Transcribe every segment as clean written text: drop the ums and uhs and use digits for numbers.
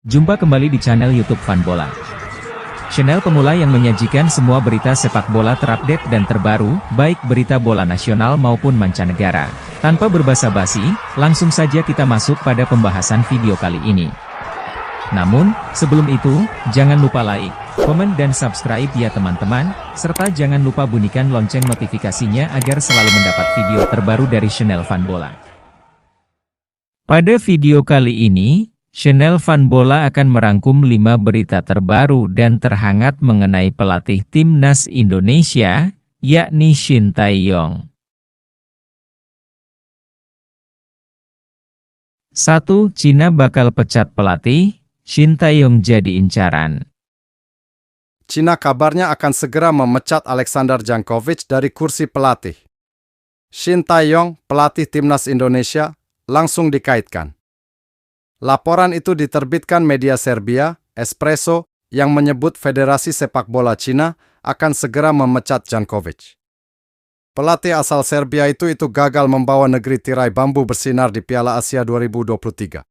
Jumpa kembali di channel YouTube Fan Bola. Channel pemula yang menyajikan semua berita sepak bola terupdate dan terbaru, baik berita bola nasional maupun mancanegara. Tanpa berbasa-basi, langsung saja kita masuk pada pembahasan video kali ini. Namun, sebelum itu, jangan lupa like, komen dan subscribe ya teman-teman, serta jangan lupa bunyikan lonceng notifikasinya agar selalu mendapat video terbaru dari channel Fan Bola. Pada video kali ini, channel Fan Bola akan merangkum 5 berita terbaru dan terhangat mengenai pelatih Timnas Indonesia, yakni Shin Tae-yong. 1. Cina bakal pecat pelatih, Shin Tae-yong jadi incaran. Cina kabarnya akan segera memecat Alexander Jankovic dari kursi pelatih. Shin Tae-yong, pelatih Timnas Indonesia, langsung dikaitkan. Laporan itu diterbitkan media Serbia, Espresso, yang menyebut Federasi Sepak Bola Cina akan segera memecat Jankovic. Pelatih asal Serbia itu gagal membawa negeri tirai bambu bersinar di Piala Asia 2023.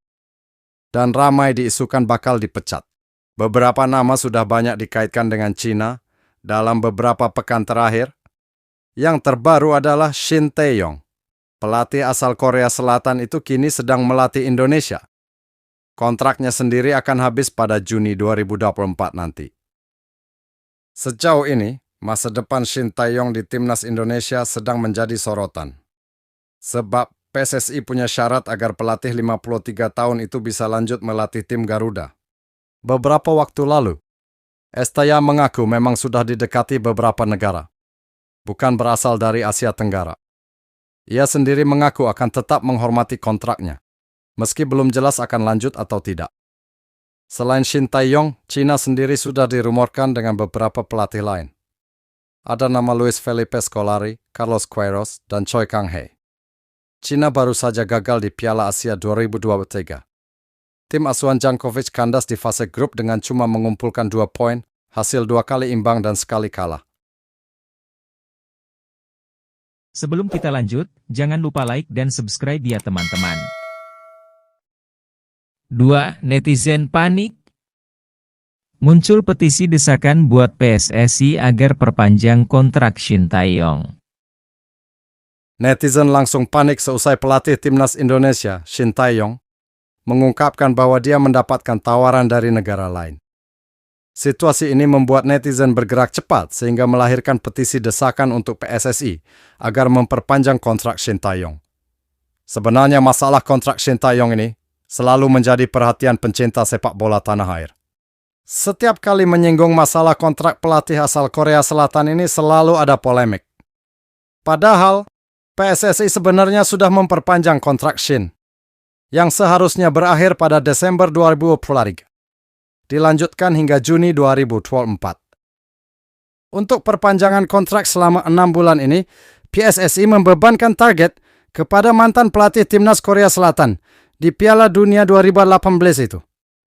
Dan ramai diisukan bakal dipecat. Beberapa nama sudah banyak dikaitkan dengan Cina dalam beberapa pekan terakhir. Yang terbaru adalah Shin Tae-yong. Pelatih asal Korea Selatan itu kini sedang melatih Indonesia. Kontraknya sendiri akan habis pada Juni 2024 nanti. Sejauh ini, masa depan Shin Tae-yong di Timnas Indonesia sedang menjadi sorotan. Sebab PSSI punya syarat agar pelatih 53 tahun itu bisa lanjut melatih tim Garuda. Beberapa waktu lalu, Estaya mengaku memang sudah didekati beberapa negara. Bukan berasal dari Asia Tenggara. Ia sendiri mengaku akan tetap menghormati kontraknya, meski belum jelas akan lanjut atau tidak. Selain Shin Tae-yong, Cina sendiri sudah dirumorkan dengan beberapa pelatih lain. Ada nama Luis Felipe Scolari, Carlos Queiroz, dan Choi Kang-hee. Cina baru saja gagal di Piala Asia 2023. Tim asuhan Jankovic kandas di fase grup dengan cuma mengumpulkan 2 poin, hasil 2 kali imbang dan sekali kalah. Sebelum kita lanjut, jangan lupa like dan subscribe ya teman-teman. 2. Netizen panik. Muncul petisi desakan buat PSSI agar perpanjang kontrak Shin Tae-yong. Netizen langsung panik seusai pelatih Timnas Indonesia, Shin Tae-yong, mengungkapkan bahwa dia mendapatkan tawaran dari negara lain. Situasi ini membuat netizen bergerak cepat sehingga melahirkan petisi desakan untuk PSSI agar memperpanjang kontrak Shin Tae-yong. Sebenarnya masalah kontrak Shin Tae-yong ini selalu menjadi perhatian pencinta sepak bola tanah air. Setiap kali menyinggung masalah kontrak pelatih asal Korea Selatan ini selalu ada polemik. Padahal, PSSI sebenarnya sudah memperpanjang kontrak Shin, yang seharusnya berakhir pada Desember 2023. Dilanjutkan hingga Juni 2024. Untuk perpanjangan kontrak selama 6 bulan ini, PSSI membebankan target kepada mantan pelatih Timnas Korea Selatan di Piala Dunia 2018 itu.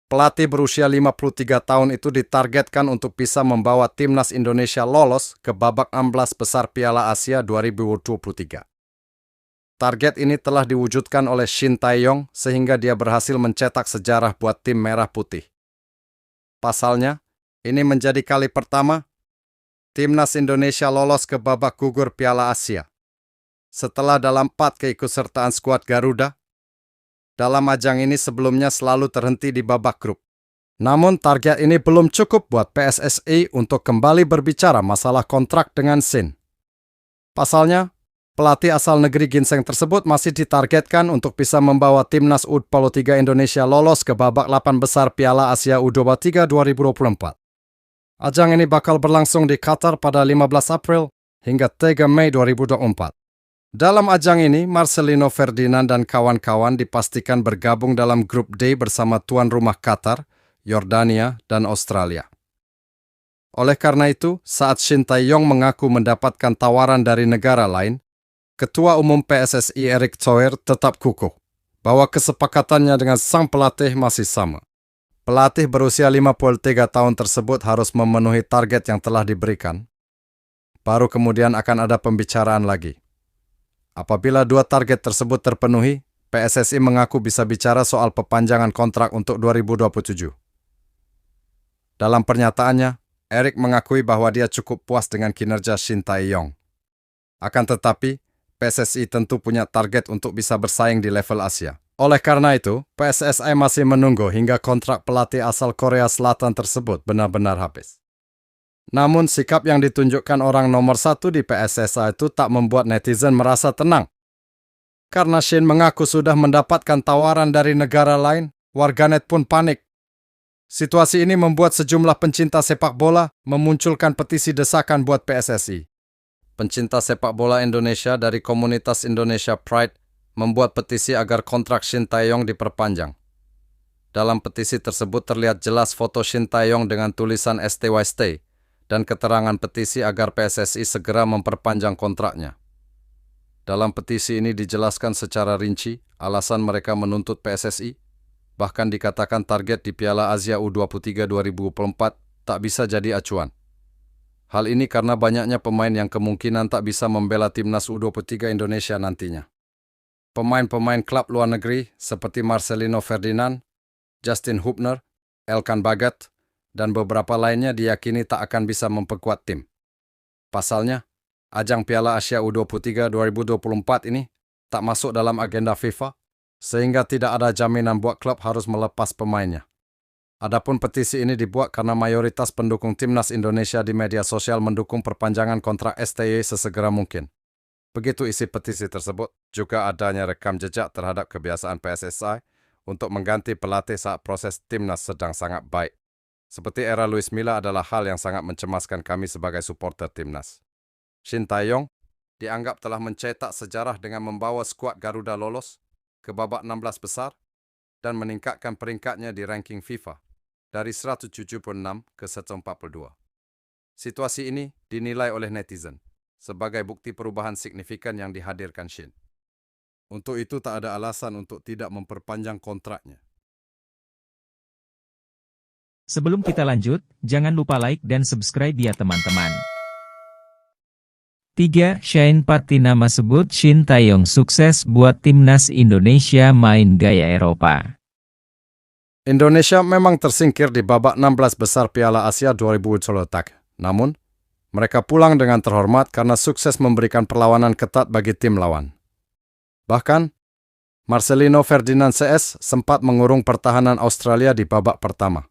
Pelatih berusia 53 tahun itu ditargetkan untuk bisa membawa Timnas Indonesia lolos ke babak 16 besar Piala Asia 2023. Target ini telah diwujudkan oleh Shin Tae-yong sehingga dia berhasil mencetak sejarah buat tim merah putih. Pasalnya, ini menjadi kali pertama Timnas Indonesia lolos ke babak gugur Piala Asia. Setelah dalam 4 keikutsertaan skuad Garuda, dalam ajang ini sebelumnya selalu terhenti di babak grup. Namun target ini belum cukup buat PSSI untuk kembali berbicara masalah kontrak dengan Shin. Pasalnya, pelatih asal negeri ginseng tersebut masih ditargetkan untuk bisa membawa Timnas U23 Indonesia lolos ke babak 8 besar Piala Asia U23 2024. Ajang ini bakal berlangsung di Qatar pada 15 April hingga 3 Mei 2024. Dalam ajang ini, Marcelino Ferdinand dan kawan-kawan dipastikan bergabung dalam grup D bersama tuan rumah Qatar, Yordania, dan Australia. Oleh karena itu, saat Shin Tae-yong mengaku mendapatkan tawaran dari negara lain, Ketua Umum PSSI Erick Thohir tetap kukuh bahwa kesepakatannya dengan sang pelatih masih sama. Pelatih berusia 53 tahun tersebut harus memenuhi target yang telah diberikan. Baru kemudian akan ada pembicaraan lagi. Apabila 2 target tersebut terpenuhi, PSSI mengaku bisa bicara soal perpanjangan kontrak untuk 2027. Dalam pernyataannya, Eric mengakui bahwa dia cukup puas dengan kinerja Shin Tae-yong. Akan tetapi, PSSI tentu punya target untuk bisa bersaing di level Asia. Oleh karena itu, PSSI masih menunggu hingga kontrak pelatih asal Korea Selatan tersebut benar-benar habis. Namun, sikap yang ditunjukkan orang nomor 1 di PSSI itu tak membuat netizen merasa tenang. Karena Shin mengaku sudah mendapatkan tawaran dari negara lain, warganet pun panik. Situasi ini membuat sejumlah pencinta sepak bola memunculkan petisi desakan buat PSSI. Pencinta sepak bola Indonesia dari komunitas Indonesia Pride membuat petisi agar kontrak Shin Tae-yong diperpanjang. Dalam petisi tersebut terlihat jelas foto Shin Tae-yong dengan tulisan STY dan keterangan petisi agar PSSI segera memperpanjang kontraknya. Dalam petisi ini dijelaskan secara rinci alasan mereka menuntut PSSI, bahkan dikatakan target di Piala Asia U23 2024 tak bisa jadi acuan. Hal ini karena banyaknya pemain yang kemungkinan tak bisa membela timnas U23 Indonesia nantinya. Pemain-pemain klub luar negeri seperti Marcelino Ferdinand, Justin Hubner, Elkan Bagat, dan beberapa lainnya diyakini tak akan bisa memperkuat tim. Pasalnya, ajang Piala Asia U23 2024 ini tak masuk dalam agenda FIFA, sehingga tidak ada jaminan buat klub harus melepas pemainnya. Adapun petisi ini dibuat karena mayoritas pendukung timnas Indonesia di media sosial mendukung perpanjangan kontrak STY sesegera mungkin. Begitu isi petisi tersebut, juga adanya rekam jejak terhadap kebiasaan PSSI untuk mengganti pelatih saat proses timnas sedang sangat baik. Seperti era Luis Milla adalah hal yang sangat mencemaskan kami sebagai supporter timnas. Shin Tae-yong dianggap telah mencetak sejarah dengan membawa skuad Garuda lolos ke babak 16 besar dan meningkatkan peringkatnya di ranking FIFA dari 176 ke 142. Situasi ini dinilai oleh netizen sebagai bukti perubahan signifikan yang dihadirkan Shin. Untuk itu tak ada alasan untuk tidak memperpanjang kontraknya. Sebelum kita lanjut, jangan lupa like dan subscribe ya teman-teman. 3. Shane Patinama sebut Shin Tae-yong sukses buat timnas Indonesia main gaya Eropa. Indonesia memang tersingkir di babak 16 besar Piala Asia 2023. Namun, mereka pulang dengan terhormat karena sukses memberikan perlawanan ketat bagi tim lawan. Bahkan, Marcelino Ferdinand CS sempat mengurung pertahanan Australia di babak pertama.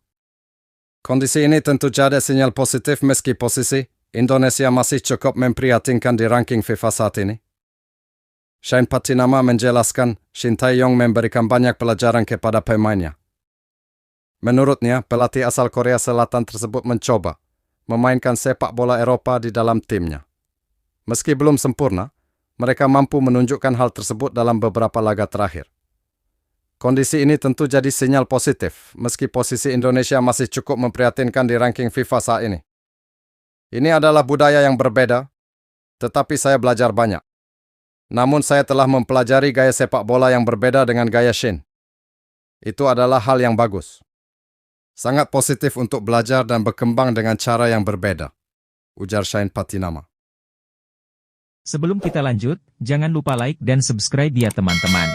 Kondisi ini tentu jadi sinyal positif meski posisi Indonesia masih cukup memprihatinkan di ranking FIFA saat ini. Shane Patinama menjelaskan Shin Tae-yong memberikan banyak pelajaran kepada pemainnya. Menurutnya, pelatih asal Korea Selatan tersebut mencoba memainkan sepak bola Eropa di dalam timnya. Meski belum sempurna, mereka mampu menunjukkan hal tersebut dalam beberapa laga terakhir. Kondisi ini tentu jadi sinyal positif, meski posisi Indonesia masih cukup memprihatinkan di ranking FIFA saat ini. Ini adalah budaya yang berbeda, tetapi saya belajar banyak. Namun saya telah mempelajari gaya sepak bola yang berbeda dengan gaya Shin. Itu adalah hal yang bagus. Sangat positif untuk belajar dan berkembang dengan cara yang berbeda, ujar Shane Patinama. Sebelum kita lanjut, jangan lupa like dan subscribe ya teman-teman.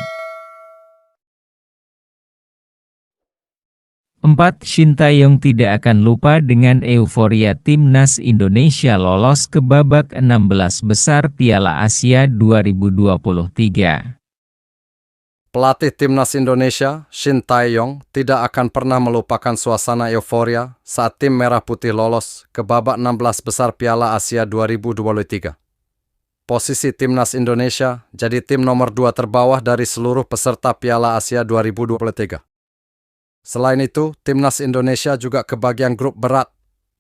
4. Shin Tae-yong tidak akan lupa dengan euforia timnas Indonesia lolos ke babak 16 besar Piala Asia 2023. Pelatih timnas Indonesia, Shin Tae-yong, tidak akan pernah melupakan suasana euforia saat tim Merah Putih lolos ke babak 16 besar Piala Asia 2023. Posisi timnas Indonesia jadi tim nomor 2 terbawah dari seluruh peserta Piala Asia 2023. Selain itu, timnas Indonesia juga kebagian grup berat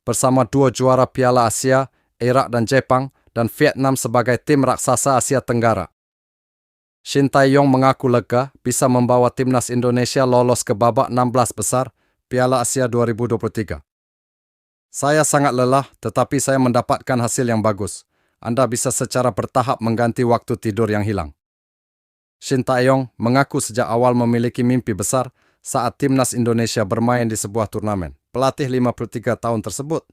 bersama 2 juara Piala Asia, Irak dan Jepang, dan Vietnam sebagai tim raksasa Asia Tenggara. Shin Tae-yong mengaku lega bisa membawa timnas Indonesia lolos ke babak 16 besar Piala Asia 2023. Saya sangat lelah, tetapi saya mendapatkan hasil yang bagus. Anda bisa secara bertahap mengganti waktu tidur yang hilang. Shin Tae-yong mengaku sejak awal memiliki mimpi besar saat timnas Indonesia bermain di sebuah turnamen. Pelatih 53 tahun tersebut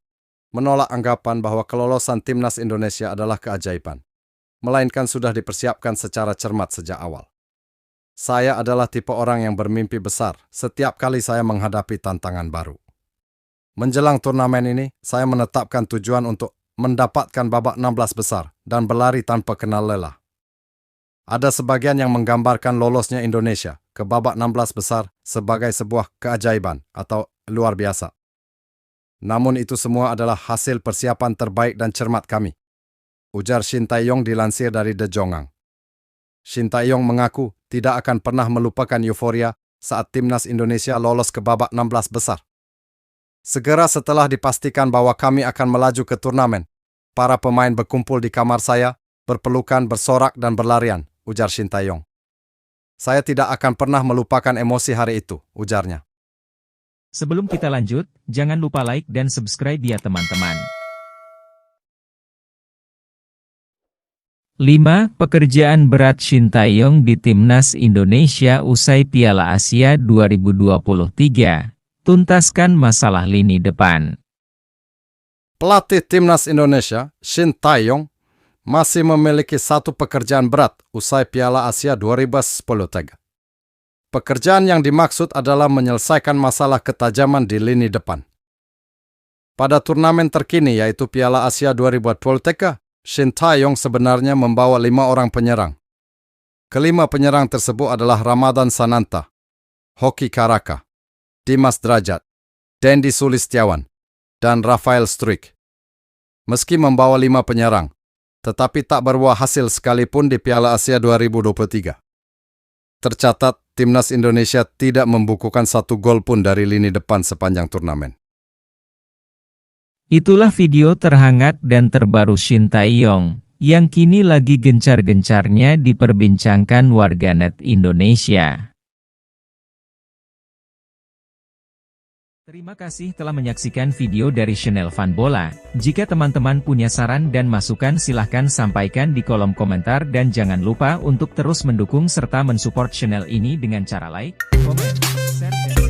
menolak anggapan bahwa kelolosan timnas Indonesia adalah keajaiban, melainkan sudah dipersiapkan secara cermat sejak awal. Saya adalah tipe orang yang bermimpi besar setiap kali saya menghadapi tantangan baru. Menjelang turnamen ini, saya menetapkan tujuan untuk mendapatkan babak 16 besar dan berlari tanpa kenal lelah. Ada sebagian yang menggambarkan lolosnya Indonesia ke babak 16 besar sebagai sebuah keajaiban atau luar biasa. Namun itu semua adalah hasil persiapan terbaik dan cermat kami, ujar Shin Tae-yong dilansir dari The Jongang. Shin Tae-yong mengaku tidak akan pernah melupakan euforia saat timnas Indonesia lolos ke babak 16 besar. Segera setelah dipastikan bahwa kami akan melaju ke turnamen, para pemain berkumpul di kamar saya, berpelukan, bersorak, dan berlarian, ujar Shin Tae-yong. Saya tidak akan pernah melupakan emosi hari itu, ujarnya. Sebelum kita lanjut, jangan lupa like dan subscribe ya teman-teman. 5. Pekerjaan berat Shin Tae-yong di Timnas Indonesia usai Piala Asia 2023. Tuntaskan masalah lini depan. Pelatih Timnas Indonesia, Shin Tae-yong, masih memiliki satu pekerjaan berat usai Piala Asia 2023. Pekerjaan yang dimaksud adalah menyelesaikan masalah ketajaman di lini depan. Pada turnamen terkini yaitu Piala Asia 2023, Shin Tae-yong sebenarnya membawa 5 orang penyerang. Kelima penyerang tersebut adalah Ramadan Sananta, Hoki Karaka, Dimas Drajat, Dendi Sulistiawan, dan Rafael Struik. Meski membawa 5 penyerang, tetapi tak berbuah hasil sekalipun di Piala Asia 2023. Tercatat, Timnas Indonesia tidak membukukan 1 gol pun dari lini depan sepanjang turnamen. Itulah video terhangat dan terbaru Shin Tae-yong, yang kini lagi gencar-gencarnya diperbincangkan warganet Indonesia. Terima kasih telah menyaksikan video dari Channel Fan Bola. Jika teman-teman punya saran dan masukan silahkan sampaikan di kolom komentar dan jangan lupa untuk terus mendukung serta mensupport channel ini dengan cara like, komen, share, dan